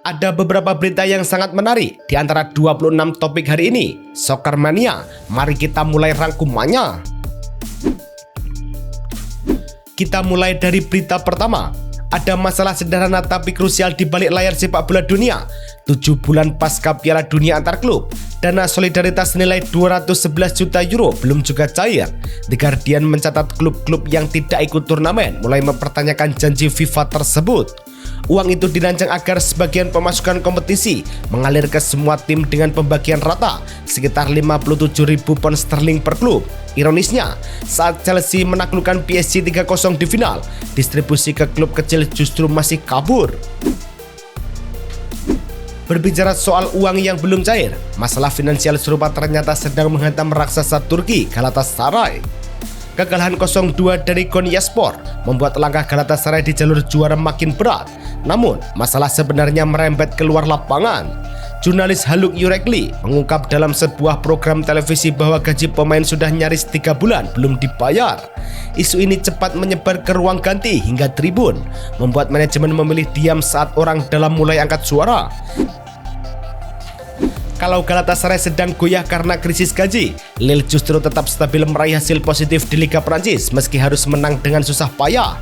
Ada beberapa berita yang sangat menarik di antara 26 topik hari ini. Soccer Mania, mari kita mulai rangkumannya. Kita mulai dari berita pertama. Ada masalah sederhana tapi krusial di balik layar sepak bola dunia. 7 bulan pasca Piala Dunia antar klub, dana solidaritas senilai 211 juta euro belum juga cair. The Guardian mencatat klub-klub yang tidak ikut turnamen mulai mempertanyakan janji FIFA tersebut. Uang itu dirancang agar sebagian pemasukan kompetisi mengalir ke semua tim dengan pembagian rata, sekitar 57.000 pound sterling per klub. Ironisnya, saat Chelsea menaklukkan PSG 3-0 di final, distribusi ke klub kecil justru masih kabur. Berbicara soal uang yang belum cair, masalah finansial serupa ternyata sedang menghantam raksasa Turki Galatasaray. Kekalahan 0-2 dari Konyaspor membuat langkah Galatasaray di jalur juara makin berat. Namun, masalah sebenarnya merembet keluar lapangan. Jurnalis Haluk Yürekli mengungkap dalam sebuah program televisi bahwa gaji pemain sudah nyaris 3 bulan belum dibayar. Isu ini cepat menyebar ke ruang ganti hingga tribun, membuat manajemen memilih diam saat orang dalam mulai angkat suara. Kalau Galatasaray sedang goyah karena krisis gaji, Lille justru tetap stabil meraih hasil positif di Liga Prancis meski harus menang dengan susah payah.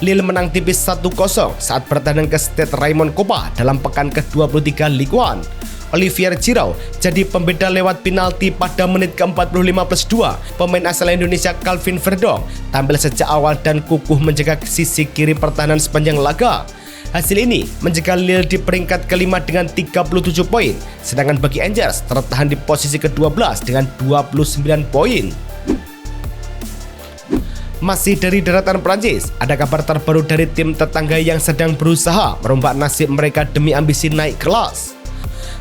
Lille menang tipis 1-0 saat bertandang ke Stade Raymond Kopa dalam pekan ke-23 Ligue 1. Olivier Giroud jadi pembeda lewat penalti pada menit ke-45+2. Pemain asal Indonesia Calvin Verdong tampil sejak awal dan kukuh menjaga sisi kiri pertahanan sepanjang laga. Hasil ini menjaga Lille di peringkat kelima dengan 37 poin, sedangkan bagi Angers tertahan di posisi ke-12 dengan 29 poin. Masih dari daratan Prancis, ada kabar terbaru dari tim tetangga yang sedang berusaha merombak nasib mereka demi ambisi naik kelas.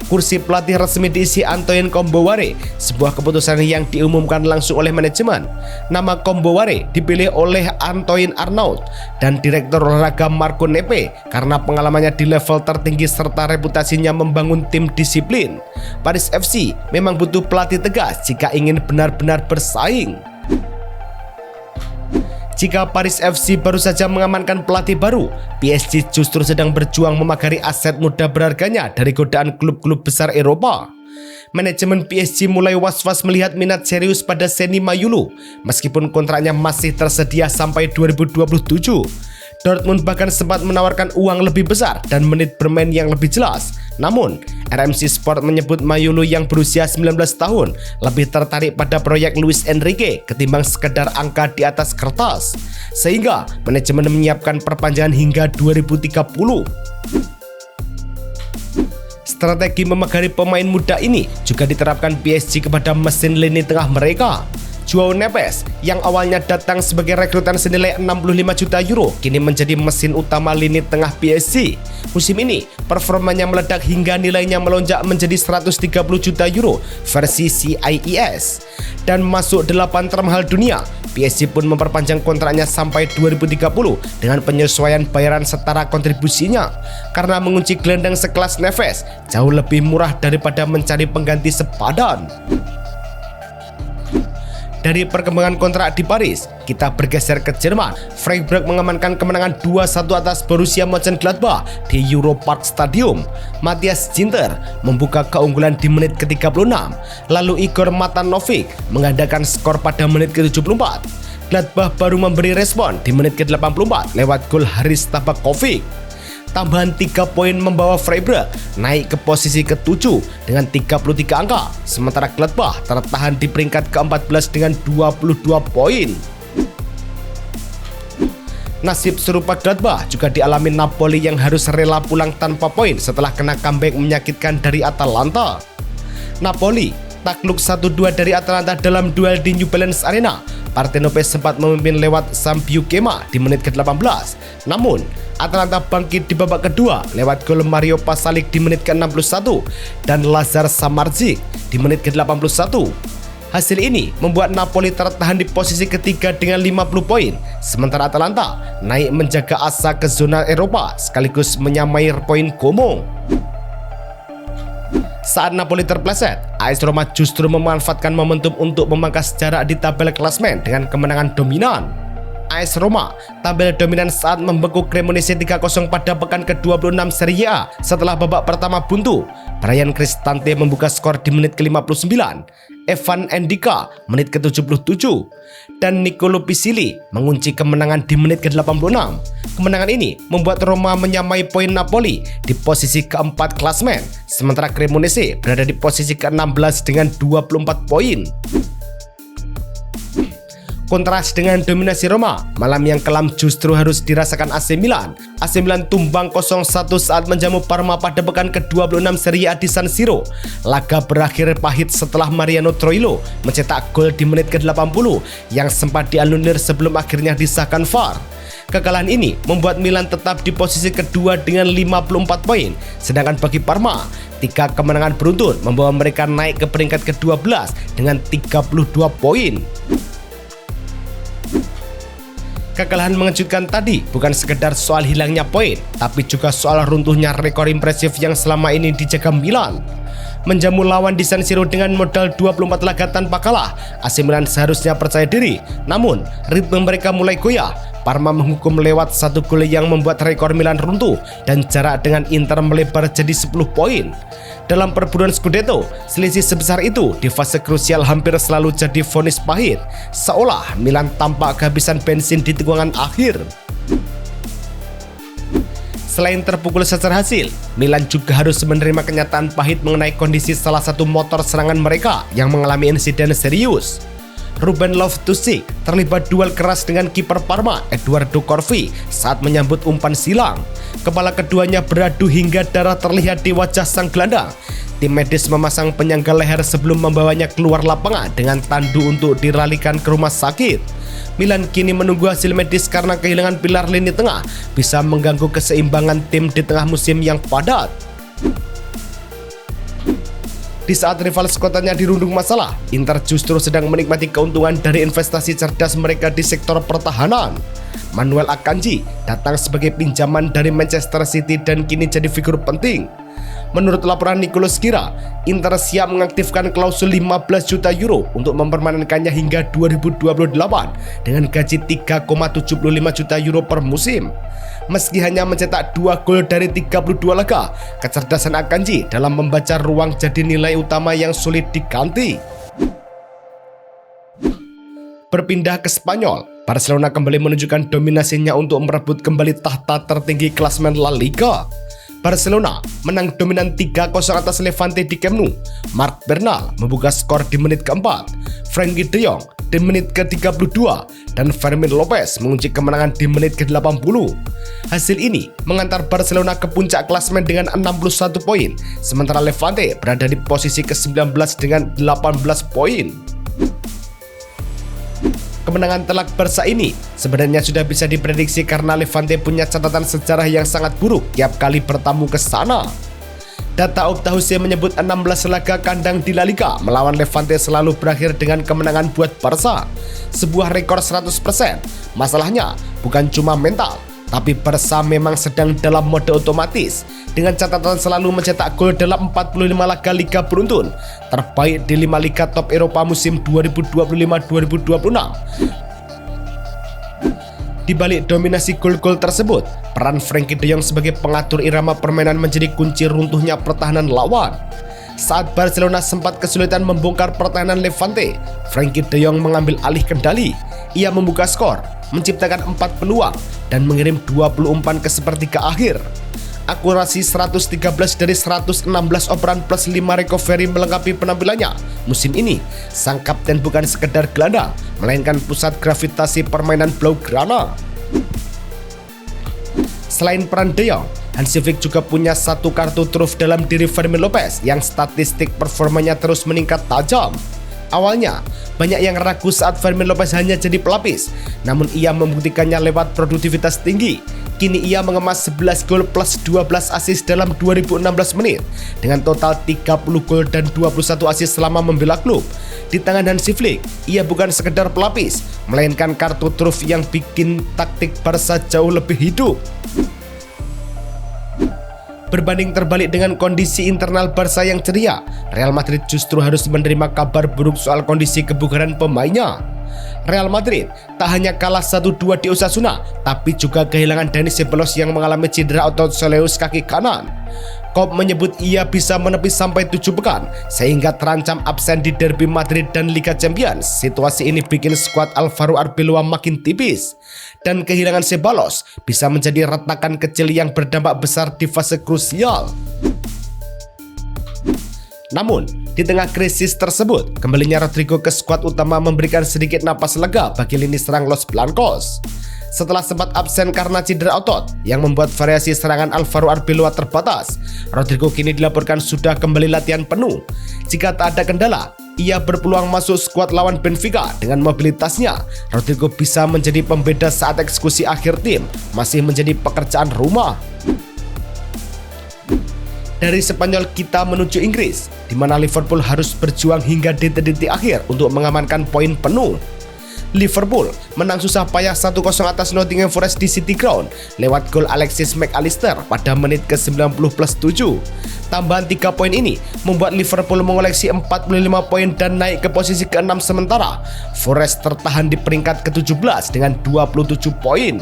Kursi pelatih resmi diisi Antoine Kombouaré, sebuah keputusan yang diumumkan langsung oleh manajemen. Nama Kombouaré dipilih oleh Antoine Arnaud dan direktur olahraga Marco Nepe karena pengalamannya di level tertinggi serta reputasinya membangun tim disiplin. Paris FC memang butuh pelatih tegas jika ingin benar-benar bersaing. Jika Paris FC baru saja mengamankan pelatih baru, PSG justru sedang berjuang memagari aset muda berharganya dari godaan klub-klub besar Eropa. Manajemen PSG mulai was-was melihat minat serius pada Seny Mayulu, meskipun kontraknya masih tersedia sampai 2027. Dortmund bahkan sempat menawarkan uang lebih besar dan menit bermain yang lebih jelas. Namun, RMC Sport menyebut Mayulu yang berusia 19 tahun lebih tertarik pada proyek Luis Enrique ketimbang sekedar angka di atas kertas. Sehingga, manajemen menyiapkan perpanjangan hingga 2030. Strategi memagari pemain muda ini juga diterapkan PSG kepada mesin lini tengah mereka. Joao Neves yang awalnya datang sebagai rekrutan senilai 65 juta euro kini menjadi mesin utama lini tengah PSG. Musim ini performanya meledak hingga nilainya melonjak menjadi 130 juta euro versi CIES dan masuk 8 termahal dunia. PSG pun memperpanjang kontraknya sampai 2030 dengan penyesuaian bayaran setara kontribusinya karena mengunci gelandang sekelas Neves jauh lebih murah daripada mencari pengganti sepadan. Dari perkembangan kontrak di Paris, kita bergeser ke Jerman. Freiburg mengamankan kemenangan 2-1 atas Borussia Mönchengladbach di Europark Stadium. Matthias Ginter membuka keunggulan di menit ke-36, lalu Igor Matanovic menggandakan skor pada menit ke-74. Gladbach baru memberi respon di menit ke-84 lewat gol Haris Tabakovic. Tambahan 3 poin membawa Freiburg naik ke posisi ke-7 dengan 33 angka, sementara Gladbach tertahan di peringkat ke-14 dengan 22 poin. Nasib serupa Gladbach juga dialami Napoli yang harus rela pulang tanpa poin setelah kena comeback menyakitkan dari Atalanta. Napoli takluk 1-2 dari Atalanta dalam duel di New Balance Arena. Partenope sempat memimpin lewat Sampiu Kema di menit ke-18. Namun, Atalanta bangkit di babak kedua lewat gol Mario Pasalic di menit ke-61 dan Lazar Samardzic di menit ke-81. Hasil ini membuat Napoli tertahan di posisi ketiga dengan 50 poin, sementara Atalanta naik menjaga asa ke zona Eropa sekaligus menyamai poin Como. Saat Napoli terpleset, AS Roma justru memanfaatkan momentum untuk memangkas jarak di tabel klasmen dengan kemenangan dominan. AS Roma tampil dominan saat membekuk Cremonese 3-0 pada pekan ke-26 Serie A setelah babak pertama buntu. Bryan Cristante membuka skor di menit ke-59, Evan Endika menit ke-77, dan Nicolo Pisili mengunci kemenangan di menit ke-86. Kemenangan ini membuat Roma menyamai poin Napoli di posisi keempat klasemen, sementara Cremonese berada di posisi ke-16 dengan 24 poin. Kontras dengan dominasi Roma, malam yang kelam justru harus dirasakan AC Milan. AC Milan tumbang 0-1 saat menjamu Parma pada pekan ke-26 Serie A di San Siro. Laga berakhir pahit setelah Mariano Troilo mencetak gol di menit ke-80 yang sempat dianulir sebelum akhirnya disahkan VAR. Kekalahan ini membuat Milan tetap di posisi kedua dengan 54 poin, sedangkan bagi Parma, 3 kemenangan beruntun membawa mereka naik ke peringkat ke-12 dengan 32 poin. Kekalahan mengejutkan tadi bukan sekedar soal hilangnya poin, tapi juga soal runtuhnya rekor impresif yang selama ini dijaga Milan. Menjamu lawan di San Siro dengan modal 24 laga tanpa kalah, AC Milan seharusnya percaya diri. Namun, ritme mereka mulai goyah. Parma menghukum lewat 1 gol yang membuat rekor Milan runtuh dan jarak dengan Inter melebar jadi 10 poin. Dalam perburuan Scudetto, selisih sebesar itu di fase krusial hampir selalu jadi vonis pahit, seolah Milan tampak kehabisan bensin di tikungan akhir. Selain terpukul secara hasil, Milan juga harus menerima kenyataan pahit mengenai kondisi salah satu motor serangan mereka yang mengalami insiden serius. Ruben Loftus-Cheek terlibat duel keras dengan kiper Parma, Eduardo Corvi, saat menyambut umpan silang. Kepala keduanya beradu hingga darah terlihat di wajah sang gelandang. Tim medis memasang penyangga leher sebelum membawanya keluar lapangan dengan tandu untuk diralikan ke rumah sakit. Milan kini menunggu hasil medis karena kehilangan pilar lini tengah bisa mengganggu keseimbangan tim di tengah musim yang padat. Di saat rival sekotanya dirundung masalah, Inter justru sedang menikmati keuntungan dari investasi cerdas mereka di sektor pertahanan. Manuel Akanji datang sebagai pinjaman dari Manchester City dan kini jadi figur penting. Menurut laporan Nicolas Kira, Inter siap mengaktifkan klausul 15 juta euro untuk mempermanenkannya hingga 2028 dengan gaji 3,75 juta euro per musim. Meski hanya mencetak 2 gol dari 32 laga, kecerdasan Akanji dalam membaca ruang jadi nilai utama yang sulit diganti. Berpindah ke Spanyol, Barcelona kembali menunjukkan dominasinya untuk merebut kembali tahta tertinggi klasemen La Liga. Barcelona menang dominan 3-0 atas Levante di Camp Nou. Marc Bernal membuka skor di menit keempat, Frenkie de Jong di menit ke-32, dan Fermin Lopez mengunci kemenangan di menit ke-80. Hasil ini mengantar Barcelona ke puncak klasemen dengan 61 poin, sementara Levante berada di posisi ke-19 dengan 18 poin. Kemenangan telak Barca ini sebenarnya sudah bisa diprediksi karena Levante punya catatan sejarah yang sangat buruk tiap kali bertamu ke sana. Data Opta Huse menyebut 16 laga kandang di La Liga melawan Levante selalu berakhir dengan kemenangan buat Barca, sebuah rekor 100%. Masalahnya bukan cuma mental, tapi Barca memang sedang dalam mode otomatis dengan catatan selalu mencetak gol dalam 45 laga liga beruntun, terbaik di 5 liga top Eropa musim 2025-2026. Di balik dominasi gol-gol tersebut, peran Frenkie de Jong sebagai pengatur irama permainan menjadi kunci runtuhnya pertahanan lawan. Saat Barcelona sempat kesulitan membongkar pertahanan Levante, Frenkie de Jong mengambil alih kendali. Ia membuka skor, menciptakan 4 peluang, dan mengirim 20 umpan ke sepertiga akhir. Akurasi 113 dari 116 operan plus 5 recovery melengkapi penampilannya. Musim ini, sang kapten bukan sekedar gelandang, melainkan pusat gravitasi permainan Blaugrana. Selain peran De Jong, Hansi Flick juga punya 1 kartu truf dalam diri Fermin Lopez yang statistik performanya terus meningkat tajam. Awalnya, banyak yang ragu saat Fermin Lopez hanya jadi pelapis, namun ia membuktikannya lewat produktivitas tinggi. Kini ia mengemas 11 gol plus 12 assist dalam 2016 menit, dengan total 30 gol dan 21 assist selama membela klub. Di tangan Hansi Flick, ia bukan sekedar pelapis, melainkan kartu truf yang bikin taktik Barca jauh lebih hidup. Berbanding terbalik dengan kondisi internal Barca yang ceria, Real Madrid justru harus menerima kabar buruk soal kondisi kebugaran pemainnya. Real Madrid tak hanya kalah 1-2 di Osasuna, tapi juga kehilangan Dani Ceballos yang mengalami cedera otot soleus kaki kanan. Klopp menyebut ia bisa menepis sampai 7 pekan, sehingga terancam absen di Derby Madrid dan Liga Champions. Situasi ini bikin skuad Alvaro Arbeloa makin tipis, dan kehilangan Ceballos bisa menjadi retakan kecil yang berdampak besar di fase krusial. Namun, di tengah krisis tersebut, kembalinya Rodrigo ke skuad utama memberikan sedikit napas lega bagi lini serang Los Blancos. Setelah sempat absen karena cedera otot yang membuat variasi serangan Alvaro Arbeloa terbatas, Rodrigo kini dilaporkan sudah kembali latihan penuh. Jika tak ada kendala, ia berpeluang masuk skuad lawan Benfica. Dengan mobilitasnya, Rodrigo bisa menjadi pembeda saat eksekusi akhir tim masih menjadi pekerjaan rumah. Dari Spanyol kita menuju Inggris, di mana Liverpool harus berjuang hingga detik-detik akhir untuk mengamankan poin penuh. Liverpool menang susah payah 1-0 atas Nottingham Forest di City Ground lewat gol Alexis Mac Allister pada menit ke-90+7. Tambahan 3 poin ini membuat Liverpool mengoleksi 45 poin dan naik ke posisi ke-6, sementara Forest tertahan di peringkat ke-17 dengan 27 poin.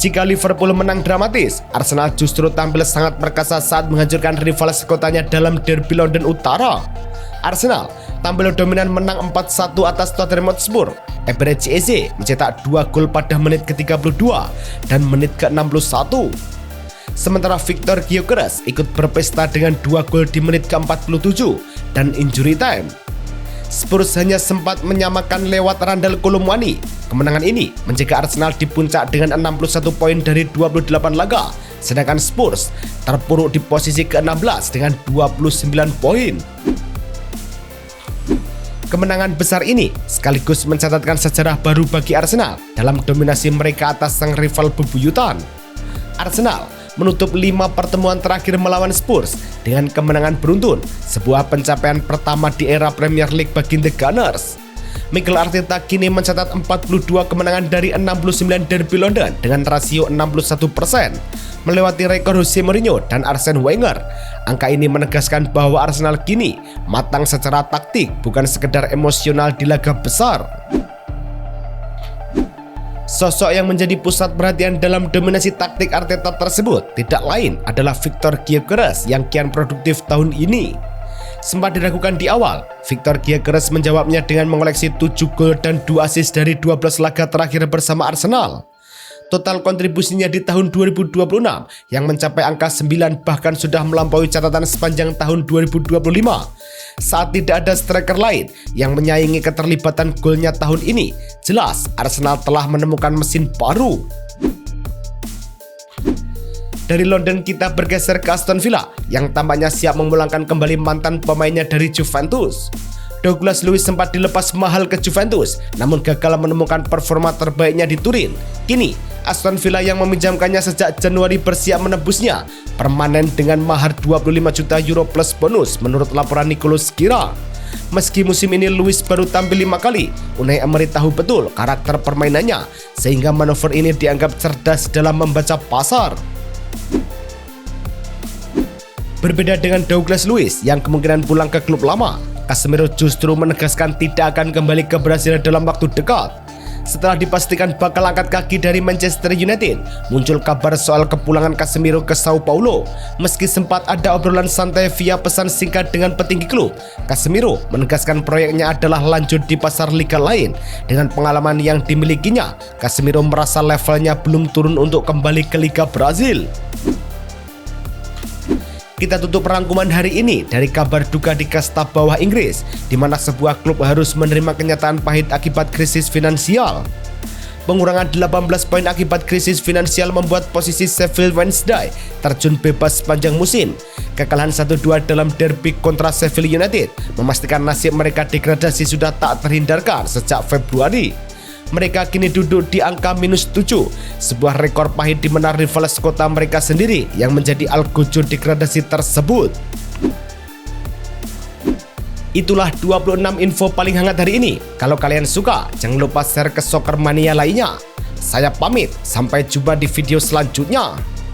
Jika Liverpool menang dramatis, Arsenal justru tampil sangat perkasa saat menghancurkan rival sekotanya dalam Derby London Utara. Arsenal tampil dominan menang 4-1 atas Tottenham Hotspur. Eberechi Eze mencetak 2 gol pada menit ke-32 dan menit ke-61. Sementara Victor Gyökeres ikut berpesta dengan 2 gol di menit ke-47 dan injury time. Spurs hanya sempat menyamakan lewat Randal Kolomwani. Kemenangan ini menjaga Arsenal di puncak dengan 61 poin dari 28 laga, sedangkan Spurs terpuruk di posisi ke-16 dengan 29 poin. Kemenangan besar ini sekaligus mencatatkan sejarah baru bagi Arsenal dalam dominasi mereka atas sang rival bebuyutan. Arsenal menutup 5 pertemuan terakhir melawan Spurs dengan kemenangan beruntun, sebuah pencapaian pertama di era Premier League bagi The Gunners. Mikel Arteta kini mencatat 42 kemenangan dari 69 derby London dengan rasio 61%, melewati rekor Jose Mourinho dan Arsene Wenger. Angka ini menegaskan bahwa Arsenal kini matang secara taktik, bukan sekedar emosional di laga besar. Sosok yang menjadi pusat perhatian dalam dominasi taktik Arteta tersebut tidak lain adalah Victor Gyökeres yang kian produktif tahun ini. Sempat diragukan di awal, Victor Gyökeres menjawabnya dengan mengoleksi 7 gol dan 2 assist dari 12 laga terakhir bersama Arsenal. Total kontribusinya di tahun 2026 yang mencapai angka 9 bahkan sudah melampaui catatan sepanjang tahun 2025. Saat tidak ada striker lain yang menyaingi keterlibatan golnya tahun ini, jelas Arsenal telah menemukan mesin baru. Dari London kita bergeser ke Aston Villa yang tampaknya siap memulangkan kembali mantan pemainnya dari Juventus. Douglas Luiz sempat dilepas mahal ke Juventus, namun gagal menemukan performa terbaiknya di Turin. Kini, Aston Villa yang meminjamkannya sejak Januari bersiap menebusnya permanen dengan mahar 25 juta euro plus bonus menurut laporan Nicolas Gira. Meski musim ini Luiz baru tampil 5 kali, Unai Emery tahu betul karakter permainannya, sehingga manuver ini dianggap cerdas dalam membaca pasar. Berbeda dengan Douglas Luiz yang kemungkinan pulang ke klub lama, Casemiro justru menegaskan tidak akan kembali ke Brasil dalam waktu dekat. Setelah dipastikan bakal angkat kaki dari Manchester United, muncul kabar soal kepulangan Casemiro ke Sao Paulo. Meski sempat ada obrolan santai via pesan singkat dengan petinggi klub, Casemiro menegaskan proyeknya adalah lanjut di pasar liga lain. Dengan pengalaman yang dimilikinya, Casemiro merasa levelnya belum turun untuk kembali ke Liga Brazil. Kita tutup rangkuman hari ini dari kabar duka di kasta bawah Inggris, di mana sebuah klub harus menerima kenyataan pahit akibat krisis finansial. Pengurangan 18 poin akibat krisis finansial membuat posisi Sheffield Wednesday terjun bebas sepanjang musim. Kekalahan 1-2 dalam derby kontra Sheffield United memastikan nasib mereka degradasi sudah tak terhindarkan sejak Februari. Mereka kini duduk di angka -7, sebuah rekor pahit di mana rival sekota mereka sendiri yang menjadi algojo degradasi tersebut. Itulah 26 info paling hangat hari ini. Kalau kalian suka, jangan lupa share ke Soccer Mania lainnya. Saya pamit, sampai jumpa di video selanjutnya.